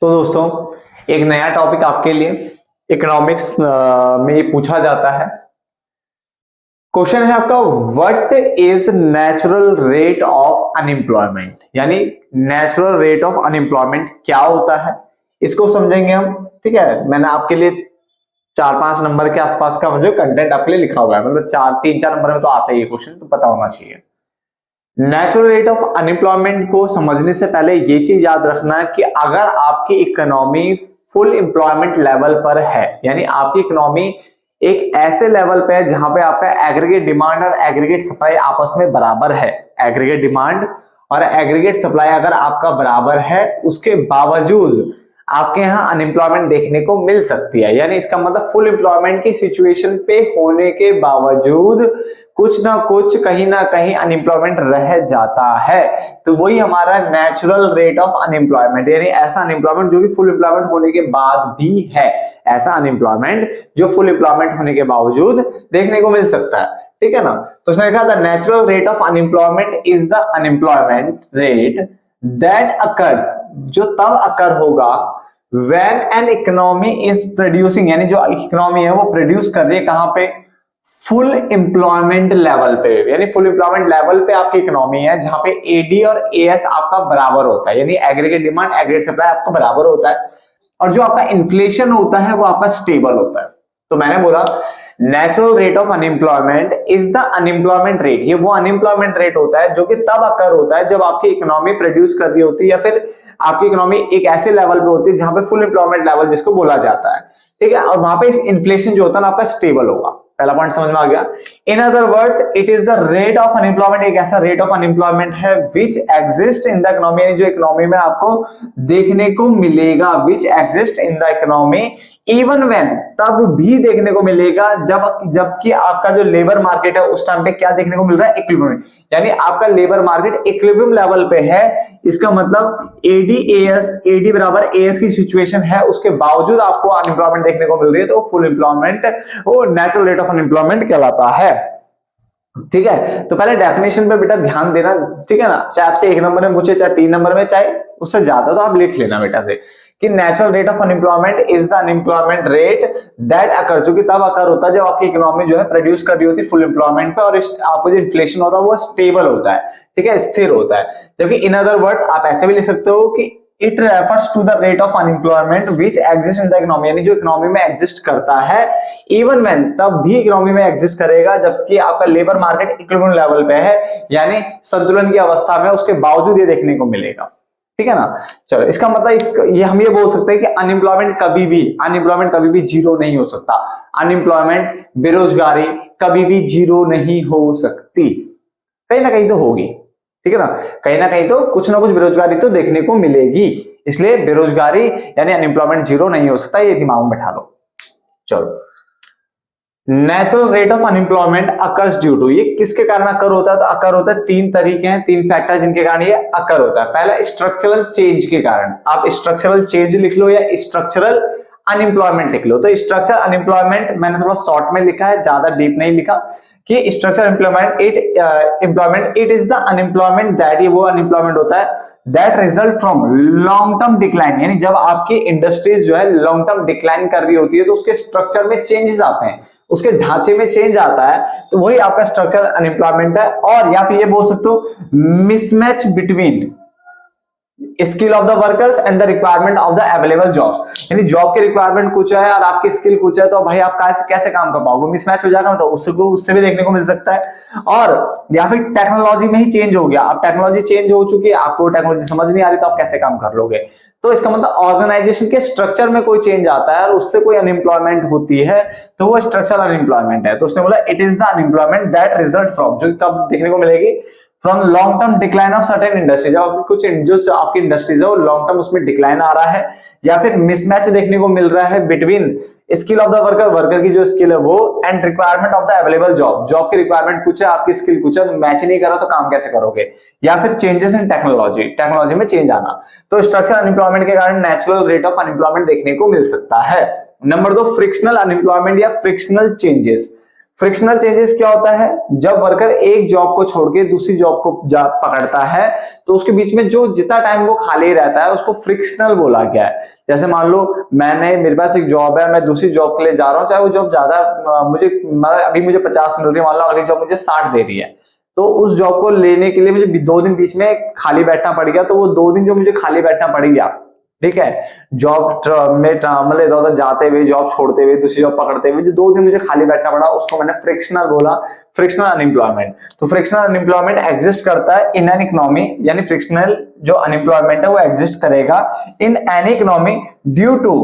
तो दोस्तों एक नया टॉपिक आपके लिए इकोनॉमिक्स में ये पूछा जाता है। क्वेश्चन है आपका, what is natural rate of unemployment, यानी नेचुरल रेट ऑफ अनएम्प्लॉयमेंट क्या होता है, इसको समझेंगे हम। ठीक है, मैंने आपके लिए 4-5 नंबर के आसपास का जो कंटेंट आपके लिए लिखा हुआ है, मतलब 3-4 नंबर में तो आता ही है क्वेश्चन, तो पता होना चाहिए। नेचुरल रेट ऑफ अनएम्प्लॉयमेंट को समझने से पहले ये चीज याद रखना कि अगर आपकी इकोनॉमी फुल एम्प्लॉयमेंट लेवल पर है, यानी आपकी इकोनॉमी एक ऐसे लेवल पे है जहां पे आपका एग्रीगेट डिमांड और एग्रीगेट सप्लाई आपस में बराबर है, एग्रीगेट डिमांड और एग्रीगेट सप्लाई अगर आपका बराबर है, उसके बावजूद आपके यहाँ अनएम्प्लॉयमेंट देखने को मिल सकती है। यानी इसका मतलब फुल एम्प्लॉयमेंट की सिचुएशन पे होने के बावजूद कुछ ना कुछ कहीं ना कहीं अनएम्प्लॉयमेंट रह जाता है, तो वही हमारा नेचुरल रेट ऑफ अनएम्प्लॉयमेंट, यानी ऐसा अनएम्प्लॉयमेंट जो कि फुल एम्प्लॉयमेंट होने के बाद भी है, ऐसा अनएम्प्लॉयमेंट जो फुल एम्प्लॉयमेंट होने के बावजूद देखने को मिल सकता है। ठीक है ना, तो उसने लिखा था natural rate of unemployment is the unemployment rate that occurs, जो तब अकर होगा when an economy is producing, यानी जो इकोनॉमी है वो प्रोड्यूस कर रही है कहां पे, फुल एम्प्लॉयमेंट लेवल पे, यानी फुल एम्प्लॉयमेंट लेवल पे आपकी इकोनॉमी है जहां पे एडी और एएस आपका बराबर होता है, यानी एग्रीगेट डिमांड एग्रीगेट सप्लाई आपका बराबर होता है, और जो आपका इन्फ्लेशन होता है वो आपका स्टेबल होता है। तो मैंने बोला natural rate of unemployment is the unemployment rate, ये वो अनएम्प्लॉयमेंट रेट होता है जो कि तब अकर होता है जब आपकी इकोनॉमी प्रोड्यूस कर रही होती है, या फिर आपकी इकोनॉमी एक ऐसे लेवल पे होती है जहां पे फुल एम्प्लॉयमेंट लेवल जिसको बोला जाता है। ठीक है, और वहां पे इन्फ्लेशन जो होता है ना आपका स्टेबल होगा। पहला पॉइंट समझ में आ गया। In other words it is the rate of unemployment, एक ऐसा रेट ऑफ अनएम्प्लॉयमेंट है विच एग्जिस्ट इन द इकोनॉमी, यानी जो इकोनॉमी में आपको देखने को मिलेगा, विच exist in the economy even when, तब भी देखने को मिलेगा जबकि आपका जो लेबर मार्केट है उस टाइम पे क्या देखने को मिल रहा है, इक्विलिब्रियम, यानी आपका लेबर मार्केट इक्विलिब्रियम लेवल पे है। इसका मतलब एडी बराबर एएस की सिचुएशन है, उसके बावजूद आपको अनएम्प्लॉयमेंट देखने को मिल रही है, तो फुल एम्प्लॉयमेंट वो नेचुरल रेट ऑफ अनएम्प्लॉयमेंट कहलाता है। ठीक है, तो पहले डेफिनेशन पे बेटा ध्यान देना। ठीक है ना, चाहे आपसे 1 नंबर में पूछे, चाहे 3 नंबर में, चाहे उससे ज्यादा, तो आप लिख लेना बेटा से कि natural rate of unemployment is the unemployment rate that occur, जो कि तब अकर होता है जब आपकी इकोनॉमी जो है प्रोड्यूस कर रही होती है फुल एम्प्लॉयमेंट पे, और आपको जो इन्फ्लेशन होता है वो स्टेबल होता है। ठीक है, स्थिर होता है। जबकि इन अदर वर्ड्स आप ऐसे भी लिख सकते हो कि it refers to the rate of unemployment which exist in the economy, यानी जो इकोनॉमी में एग्जिस्ट करता है इवन व्हेन, तब भी इकोनॉमी में एग्जिस्ट करेगा जबकि आपका लेबर मार्केट इक्विलिब्रियम लेवल पे है, यानी संतुलन की अवस्था में, उसके बावजूद ये देखने को मिलेगा। ठीक है ना, चलो इसका मतलब ये हम ये बोल सकते हैं कि अनएम्प्लॉयमेंट कभी भी जीरो नहीं हो सकता, अनएम्प्लॉयमेंट बेरोजगारी कभी भी जीरो नहीं हो सकती, कहीं ना कहीं तो होगी। ठीक है ना, कहीं ना कहीं तो कुछ ना कुछ बेरोजगारी तो देखने को मिलेगी, इसलिए बेरोजगारी यानी अनएम्प्लॉयमेंट जीरो नहीं हो सकता, ये दिमाग में बैठा लो। चलो, natural rate of unemployment occurs due to, ये किसके कारण अकर होता है, तो अकर होता है 3 तरीके हैं, 3 फैक्टर जिनके कारण ये अकर होता है। पहला स्ट्रक्चरल चेंज के कारण, आप स्ट्रक्चरल चेंज लिख लो या स्ट्रक्चरल अनएम्प्लॉयमेंट लिख लो। तो स्ट्रक्चरल अनएम्प्लॉयमेंट मैंने थोड़ा शॉर्ट में लिखा है, ज्यादा डीप नहीं लिखा, कि structural employment it is the unemployment that, ये वो अनएम्प्लॉयमेंट होता है that result from long term decline, यानी जब आपकी इंडस्ट्रीज जो है लॉन्ग टर्म डिक्लाइन कर रही होती है तो उसके स्ट्रक्चर में चेंजेस आते हैं, उसके ढांचे में चेंज आता है, तो वही आपका स्ट्रक्चरल अनएम्प्लॉयमेंट है। और या फिर ये बोल सकते हो mismatch between skill of the workers and the requirement of the available jobs, यानी जॉब के रिक्वायरमेंट कुछ है और आपकी स्किल कुछ है, तो भाई आप कैसे काम कर पाओगे, मिसमैच हो जाएगा, तो उससे भी देखने को मिल सकता है। और या फिर टेक्नोलॉजी में ही चेंज हो गया, अब टेक्नोलॉजी चेंज हो चुकी है, आपको टेक्नोलॉजी समझ नहीं आ रही, तो आप कैसे काम कर लोगे। तो इसका मतलब ऑर्गेनाइजेशन के स्ट्रक्चर में कोई चेंज आता है और उससे कोई अनएम्प्लॉयमेंट होती है, तो वो स्ट्रक्चरल अनएम्प्लॉयमेंट है। तो उसने बोला it is the unemployment that result from, जो कब देखने को मिलेगी, from long term decline of certain industry, जब कुछ जो आपकी इंडस्ट्रीज है वो लॉन्ग टर्म उसमें डिक्लाइन आ रहा है, या फिर मिसमैच देखने को मिल रहा है between skill of the worker की जो स्किल है वो and requirement of the available job की रिक्वायरमेंट कुछ है, आपकी स्किल कुछ है, तो मैच नहीं करा तो काम कैसे करोगे, या फिर चेंजेस इन टेक्नोलॉजी में चेंज आना। तो स्ट्रक्चरल अनएम्प्लॉयमेंट के कारण नेचुरल रेट ऑफ अनएम्प्लॉयमेंट देखने को मिल सकता है। नंबर 2 फ्रिक्शनल अनएम्प्लॉयमेंट या फ्रिक्शनल चेंजेस। फ्रिक्शनल चेंजेस क्या होता है, जब वर्कर एक जॉब को छोड़ के दूसरी जॉब को पकड़ता है तो उसके बीच में जो जितना टाइम वो खाली रहता है उसको फ्रिक्शनल बोला गया है। जैसे मान लो मेरे पास एक जॉब है, मैं दूसरी जॉब के लिए जा रहा हूँ, चाहे वो जॉब ज्यादा अभी मुझे 50 मिल रही है, मान लो अगली जॉब मुझे 60 दे रही है, तो उस जॉब को लेने के लिए मुझे 2 दिन बीच में खाली बैठना पड़ गया, तो वो 2 दिन जो मुझे खाली बैठना पड़ गया, ठीक है, जॉब में मतलब इधर उधर जाते हुए, जॉब छोड़ते हुए, दूसरी जॉब पकड़ते हुए जो 2 दिन मुझे खाली बैठना पड़ा, उसको मैंने फ्रिक्शनल बोला, फ्रिक्शनल अनएम्प्लॉयमेंट। तो फ्रिक्शनल अनएम्प्लॉयमेंट एग्जिस्ट करता है इन एन इकोनॉमी, यानी फ्रिक्शनल जो अनएम्प्लॉयमेंट है वो एग्जिस्ट करेगा in an economy due to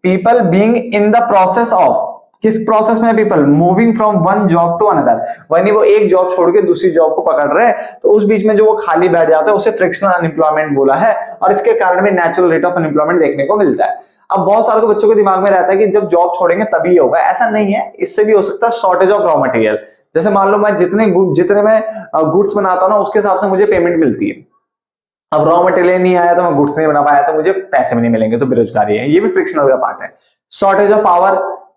people being in the process of, किस प्रोसेस में, people moving from one job to another, यानी वो एक जॉब छोड़ के दूसरी जॉब को पकड़ रहे हैं, तो उस बीच में जो वो खाली बैठ जाता है उसे फ्रिक्शनल अनएम्प्लॉयमेंट बोला है, और इसके कारण में नेचुरल रेट ऑफ अनएम्प्लॉयमेंट देखने को मिलता है। अब बहुत सारे बच्चों के दिमाग में रहता है कि जब जॉब छोड़ेंगे तभी होगा, ऐसा नहीं है, इससे भी हो सकता है शॉर्टेज ऑफ रॉ मटेरियल। जैसे मान लो मैं जितने मैं गुड्स बनाता हूँ ना उसके हिसाब से मुझे पेमेंट मिलती है, अब रॉ मटेरियल नहीं आया तो मैं गुड्स नहीं बना पाया तो मुझे पैसे भी नहीं मिलेंगे, तो बेरोजगारी है, ये भी फ्रिक्शनल का पार्ट है। शॉर्टेज ऑफ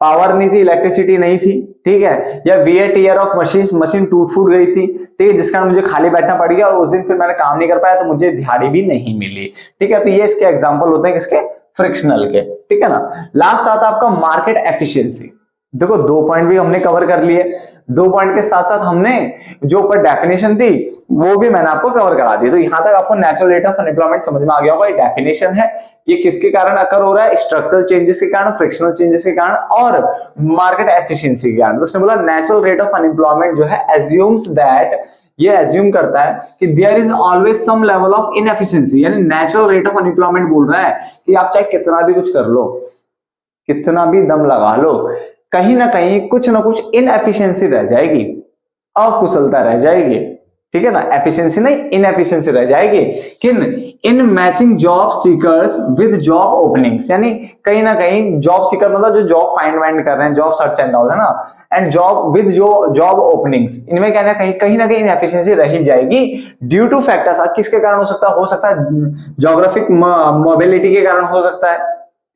पावर नहीं थी, इलेक्ट्रिसिटी नहीं थी, ठीक है, या वियर टीयर ऑफ मशीन टूट फूट गई थी, ठीक है, जिस कारण मुझे खाली बैठना पड़ गया और उस दिन फिर मैंने काम नहीं कर पाया तो मुझे दिहाड़ी भी नहीं मिली, ठीक है। तो ये इसके एग्जांपल होते हैं किसके, फ्रिक्शनल के, ठीक है ना। लास्ट आता है आपका मार्केट एफिशिएंसी। देखो 2 पॉइंट भी हमने कवर कर लिए, 2 पॉइंट के साथ साथ हमने जो ऊपर डेफिनेशन थी वो भी मैंने आपको कवर करा दी। तो यहां तक आपको नेचुरल रेट ऑफ अनएम्प्लॉयमेंट समझ में आ गया होगा। ये डेफिनेशन है, ये किसके कारण अकर हो रहा है, स्ट्रक्चरल चेंजेस के कारण, फ्रिक्शनल चेंजेस के कारण और मार्केट एफिशिएंसी के कारण। तो उसने बोला नेचुरल रेट ऑफ अनएम्प्लॉयमेंट जो है एज्यूम्स दैट, ये एज्यूम करता है कि there is always some level of inefficiency, यानी नेचुरल रेट ऑफ अनएम्प्लॉयमेंट बोल रहा है कि आप चाहे कितना भी कुछ कर लो, कितना भी दम लगा लो, कहीं ना कहीं कुछ ना कुछ इनएफिशिएंसी रह जाएगी, अकुशलता रह जाएगी, ठीक है ना। एफिशिएंसी नहीं, इनएफिशिएंसी रह जाएगी। किन, in matching job seekers with job openings, यानी कहीं ना कहीं जॉब सीकर मतलब जो जॉब फाइंड कर रहे हैं, जॉब सर्च एंड ऑल है ना, एंड जॉब विद जो जॉब ओपनिंग्स, इनमें क्या कहीं ना कहीं इनएफिशिएंसी रही जाएगी ड्यू टू फैक्टर्स। किसके कारण हो सकता है ज्योग्राफिक मोबिलिटी के कारण हो सकता है,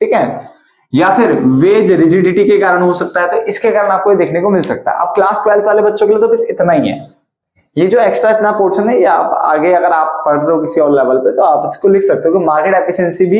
ठीक है, या फिर वेज रिजिडिटी के कारण हो सकता है, तो इसके कारण आपको ये देखने को मिल सकता है। अब क्लास 12 वाले बच्चों के लिए तो बस इतना ही है, ये जो एक्स्ट्रा इतना पोर्शन है, ये आप आगे अगर आप पढ़ रहे हो किसी और लेवल पे तो आप इसको लिख सकते हो कि मार्केट एफिशिएंसी भी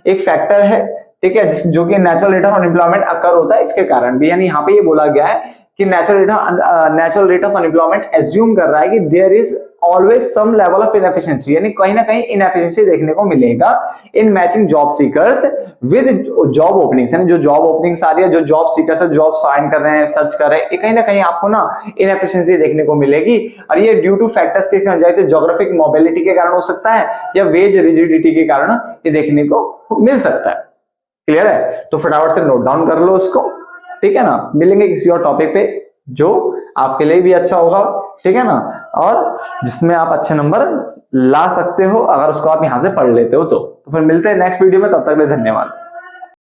एक फैक्टर है, ठीक है, जो कि नेचुरल रेट ऑफ अनएम्प्लॉयमेंट अकर होता है इसके कारण भी। यानी यहाँ पे ये बोला गया है कि natural rate of unemployment assume कर रहा है कि there is always some level of inefficiency, यानी कहीं ना कहीं इनएफिशिएंसी देखने को मिलेगा in matching job seekers with job openings, यानी जो जॉब ओपनिंग्स आ रही है, जो जॉब सीकर्स जॉब फाइंड कर रहे हैं, सर्च कर रहे हैं, कहीं ना कहीं आपको ना इनएफिशिएंसी देखने को मिलेगी। और ये ड्यू टू फैक्टर्स के जाए, ज्योग्राफिक मोबिलिटी के कारण हो सकता है या वेज रिजिडिटी के कारण ये देखने को मिल सकता है। क्लियर है, तो फटाफट से नोट डाउन कर लो उसको, ठीक है ना। मिलेंगे किसी और टॉपिक पे जो आपके लिए भी अच्छा होगा, ठीक है ना, और जिसमें आप अच्छे नंबर ला सकते हो अगर उसको आप यहां से पढ़ लेते हो तो फिर मिलते हैं नेक्स्ट वीडियो में, तब तक के लिए धन्यवाद।